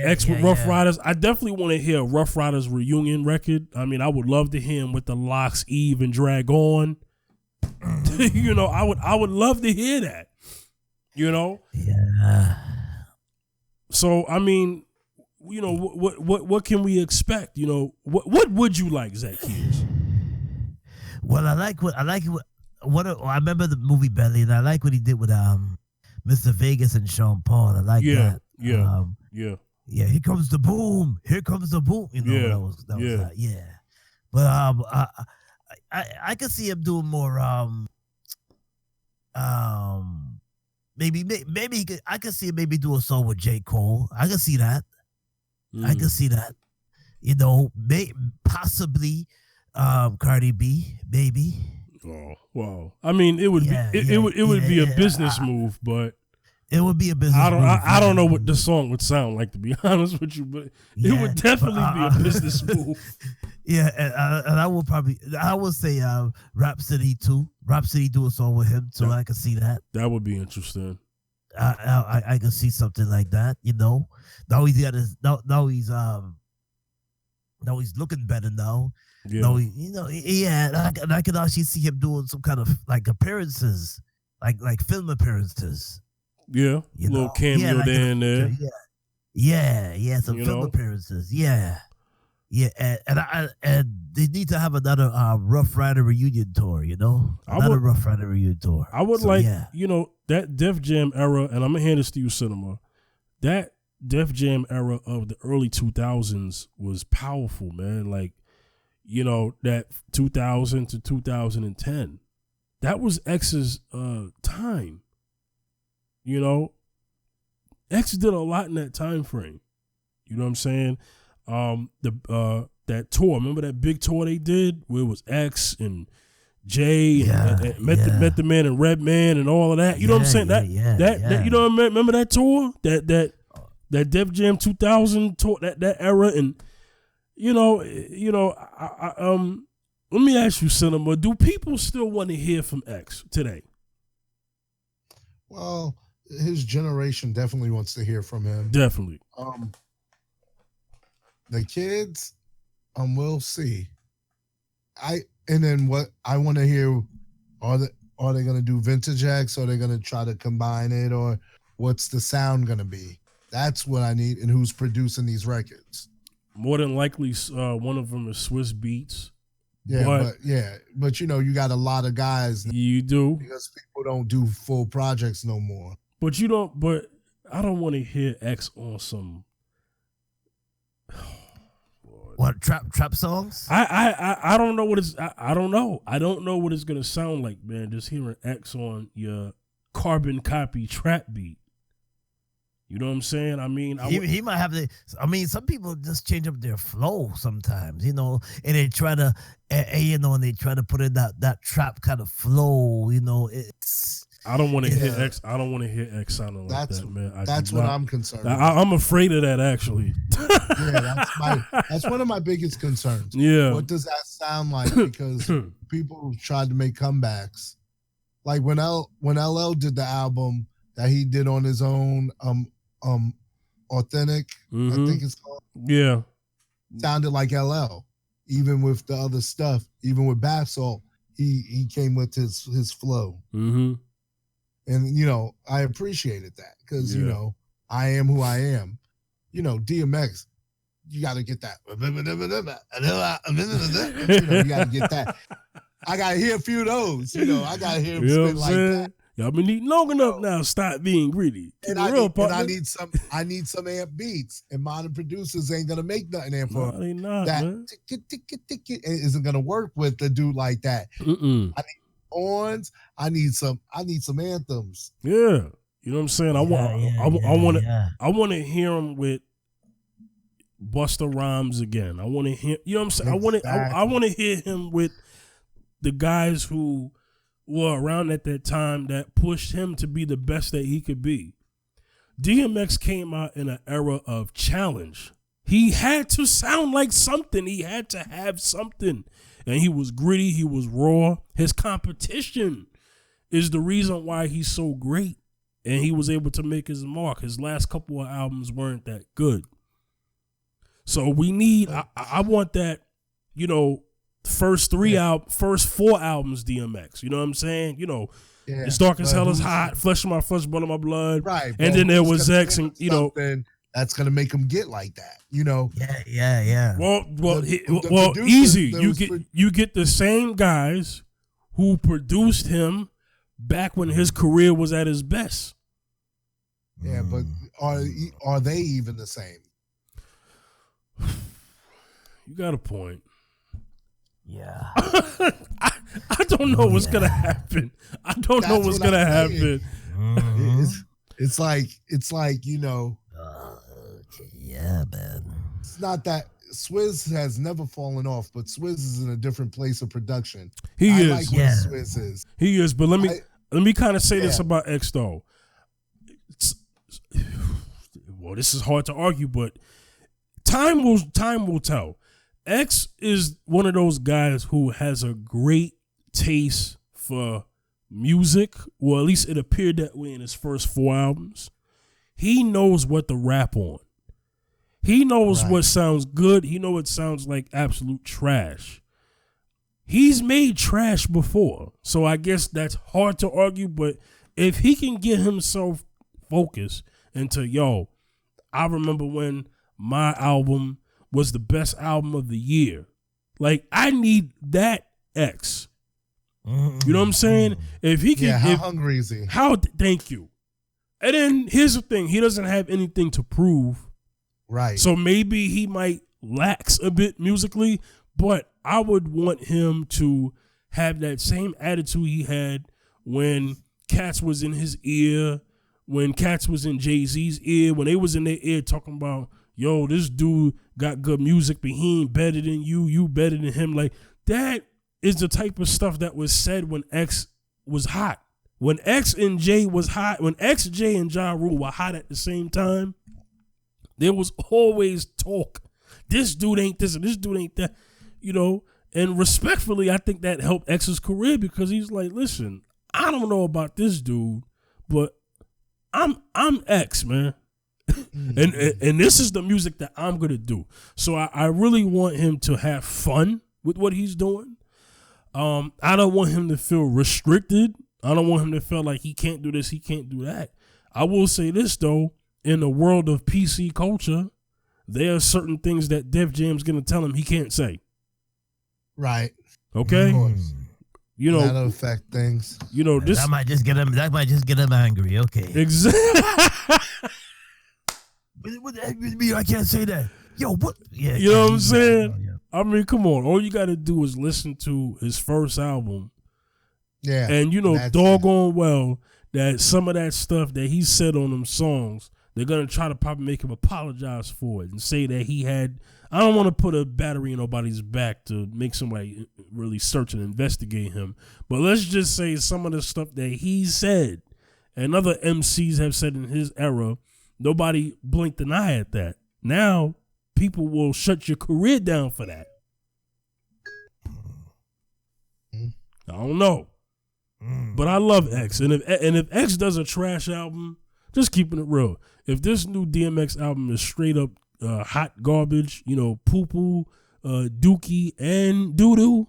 X with Rough Riders. I definitely want to hear a Rough Riders reunion record. I mean, I would love to hear him with the Locks, Eve, and Drag On. I would love to hear that. Yeah. So I mean, what can we expect? What would you like, Zaccheus? Well, I remember the movie Belly, and I like what he did with Mr. Vegas and Sean Paul. I like that. Yeah. Yeah, here comes the boom. Here comes the boom. That was But I could see him doing more. Maybe I could see him maybe do a song with J. Cole. I can see that. I can see that. Possibly Cardi B, maybe. Oh wow! I mean, it would be a business move, but it would be a business. I don't know what the song would sound like, to be honest with you, but it would definitely be a business move. Yeah, and I will say Rhapsody too. Rhapsody do a song with him too. I can see that. That would be interesting. I can see something like that. Now he's got his now he's looking better now. Yeah. No, and I can actually see him doing some kind of like appearances, like film appearances. Yeah, little cameo there and there. Yeah, some film appearances. Yeah, and they need to have another Rough Rider reunion tour. Rough Rider reunion tour. I would that Def Jam era, and I'm gonna hand this to you, Cinema. That Def Jam era of the early 2000s was powerful, man. Like, that 2000 to 2010, that was X's time. X did a lot in that time frame. You know what I'm saying? That tour, remember that big tour they did where it was X and Jay and Method Man and Redman and all of that. You know what I'm saying? That remember that tour? That Def Jam 2000 tour, that era, and let me ask you, Cinema, do people still want to hear from X today? Well, his generation definitely wants to hear from him. Definitely. The kids, we'll see. And then what I want to hear, are they going to do vintage X, or are they going to try to combine it, or what's the sound going to be? That's what I need. And who's producing these records? More than likely, one of them is Swiss Beats. Yeah, but you got a lot of guys. You do, because people don't do full projects no more. But you don't. But I don't want to hear X on some. What trap songs? I don't know what it's. I don't know. I don't know what it's gonna sound like, man. Just hearing X on your carbon copy trap beat. You know what I'm saying? I mean, he might have the. I mean, some people just change up their flow sometimes, and they try to, and they try to put in that trap kind of flow. It's. I don't want to hear X. I don't want to hear X sounding like that, man. That's what I'm concerned about. I'm afraid of that, actually. That's one of my biggest concerns. Yeah. What does that sound like? Because people tried to make comebacks, like when LL did the album that he did on his own, Authentic, I think it's called. Yeah. Sounded like LL, even with the other stuff, even with Bath Salt, he came with his flow. Mm-hmm. And, I appreciated that because, I am who I am. DMX, you got to get that. You got to get that. I got to hear a few of those. I got to hear him spit like that. Y'all been eating long enough now. Stop being greedy. I need some amp beats. And modern producers ain't going to make nothing amp for they not, that. Man. It isn't going to work with a dude like that. Mm-mm. I need horns. I need some anthems. Yeah, you know what I'm saying. I want to hear him with Busta Rhymes again. I want to hear. You know what I'm saying. Exactly. I want to hear him with the guys who were around at that time that pushed him to be the best that he could be. DMX came out in an era of challenge. He had to sound like something. He had to have something. And he was gritty. He was raw. His competition is the reason why he's so great. And he was able to make his mark. His last couple of albums weren't that good. So we need, I want that, first four albums DMX. You know what I'm saying? It's Dark as Hell is Hot, Flesh of My Flesh, Blood of My Blood. Right. And then there was X and, that's gonna make him get like that, Yeah. Well, easy. You get the same guys who produced him back when his career was at his best. Yeah, but are they even the same? You got a point. Yeah. I don't know what's gonna happen. I don't know what's gonna happen. It's like yeah, man. It's not that Swizz has never fallen off, but Swizz is in a different place of production. He is. Like where Swizz is. He is. But let me kind of say this about X though. Well, this is hard to argue, but time will tell. X is one of those guys who has a great taste for music, or at least it appeared that way in his first 4 albums. He knows what to rap on. He knows what sounds good. He knows what sounds like absolute trash. He's made trash before, so I guess that's hard to argue, but if he can get himself focused into, I remember when my album was the best album of the year. Like, I need that X. You know what I'm saying? If he can, how hungry is he? Thank you. And then here's the thing: he doesn't have anything to prove, right? So maybe he might lax a bit musically, but I would want him to have that same attitude he had when Cats was in his ear, when Cats was in Jay-Z's ear, when they was in their ear talking about, this dude got good music, but he ain't better than you. You better than him. Like, that is the type of stuff that was said when X was hot. When X and J was hot, when X, J, and Ja Rule were hot at the same time, there was always talk. This dude ain't this and this dude ain't that, And respectfully, I think that helped X's career because he's like, listen, I don't know about this dude, but I'm X, man. And this is the music that I'm gonna do. So I really want him to have fun with what he's doing. I don't want him to feel restricted. I don't want him to feel like he can't do this, he can't do that. I will say this though, in the world of PC culture, there are certain things that Def Jam's gonna tell him he can't say. Right. Okay. Of course. You know, that'll affect things. You know, this that might just get him angry. Okay. Exactly. What the heck you mean I can't say that? Yo, what? Yeah. You know what I'm saying? Yeah. I mean, come on. All you got to do is listen to his first album. Yeah. And you know, doggone well that some of that stuff that he said on them songs, they're going to try to probably make him apologize for it and say that he had, I don't want to put a battery in nobody's back to make somebody really search and investigate him. But let's just say some of the stuff that he said and other MCs have said in his era, nobody blinked an eye at that. Now, people will shut your career down for that. I don't know. But I love X. And if X does a trash album, just keeping it real. If this new DMX album is straight up hot garbage, you know, poo-poo, dookie, and doo-doo,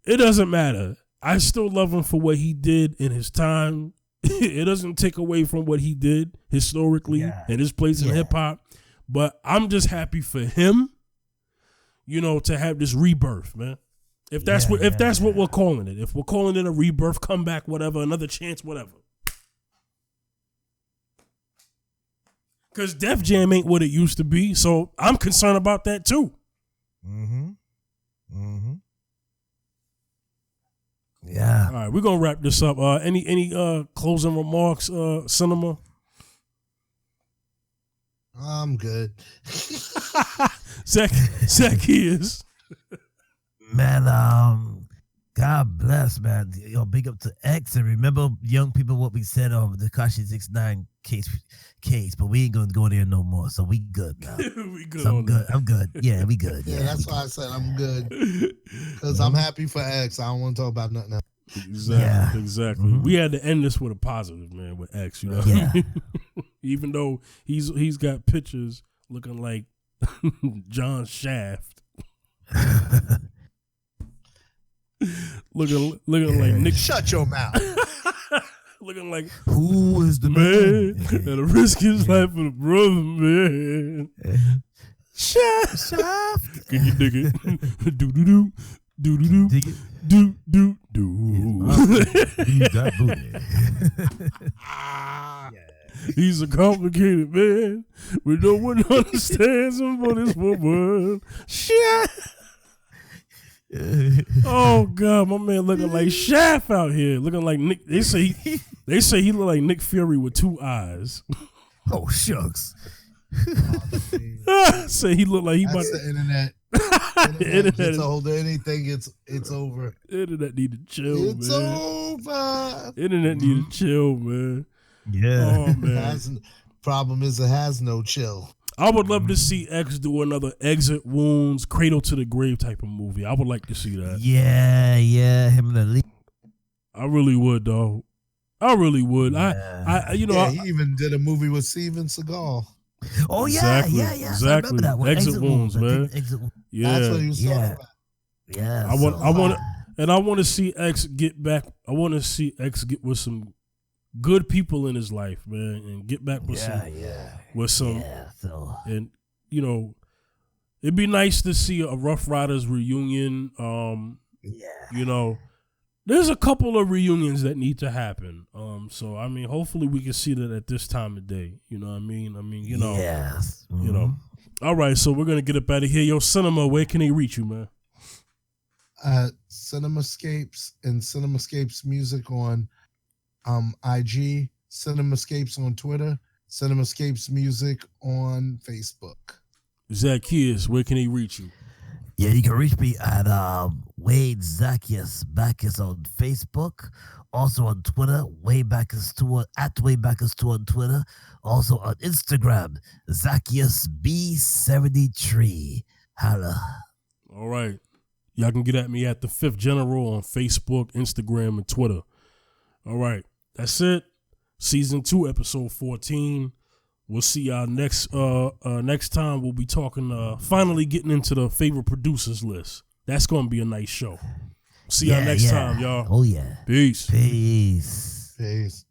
it doesn't matter. I still love him for what he did in his time. It doesn't take away from what he did historically and his place in hip-hop. But I'm just happy for him, you know, to have this rebirth, man. If that's what we're calling it. If we're calling it a rebirth, comeback, whatever, another chance, whatever. Because Def Jam ain't what it used to be, so I'm concerned about that too. Yeah. All right, we're gonna wrap this up. Any closing remarks, Cinema? I'm good. Zaccheus. Man, God bless, man. Yo, big up to X. And remember, young people, what we said on the Tekashi 6ix9ine case, but we ain't gonna go there no more. So we good now. We good. So I'm good. I'm good. Yeah, we good. Yeah, that's why I said I'm good. Because I'm happy for X. I don't want to talk about nothing else. Exactly. Mm-hmm. We had to end this with a positive, man, with X, you know. Yeah. Even though he's got pictures looking like John Shaft. looking like Nick. Shut your mouth. Looking like, who is the man? That'll risk his life for the brother, man. Shaft. Can you dig it? Do do do. Do do do. Do do do. That booty. He's a complicated man. We no one understands him but his woman. Shit. Oh God, my man looking like Shaft out here. Looking like Nick. They say he look like Nick Fury with two eyes. Oh shucks. Say he look like he about the internet. Internet gets hold of anything, it's over. Internet need to chill, it's man. It's over. Internet need to chill, man. Yeah. Oh man. Problem is it has no chill. I would love to see X do another Exit Wounds, Cradle to the Grave type of movie. I would like to see that. Yeah, him and the lead. I really would, though. I really would. Yeah. He even did a movie with Steven Seagal. Oh exactly, yeah. Exactly. I remember that one. Exit Wounds, man. Yeah, that's what he was talking about. Yeah. I want to see X get back. I want to see X get with some good people in his life, man, and get back with some. And you know, it'd be nice to see a Rough Riders reunion. You know, there's a couple of reunions that need to happen. So I mean, hopefully we can see that at this time of day. You know what I mean? You know. Yes. Mm-hmm. You know. All right, so we're gonna get up out of here. Yo, Cinema, where can they reach you, man? Cinemascapes and Cinemascapes Music on IG, Cinemascapes on Twitter, Cinemascapes Music on Facebook. Zaccheus, where can he reach you? Yeah, you can reach me at Wade Zaccheus Bacchus on Facebook. Also on Twitter, Wade Bacchus Tour at Wade Bacchus Tour on Twitter. Also on Instagram, Zaccheus B73. Holla. All right. Y'all can get at me at the Fifth General on Facebook, Instagram, and Twitter. All right. That's it. Season 2, episode 14. We'll see y'all next time. We'll be talking, finally getting into the favorite producers list. That's going to be a nice show. See y'all next time, y'all. Oh, yeah. Peace. Peace. Peace.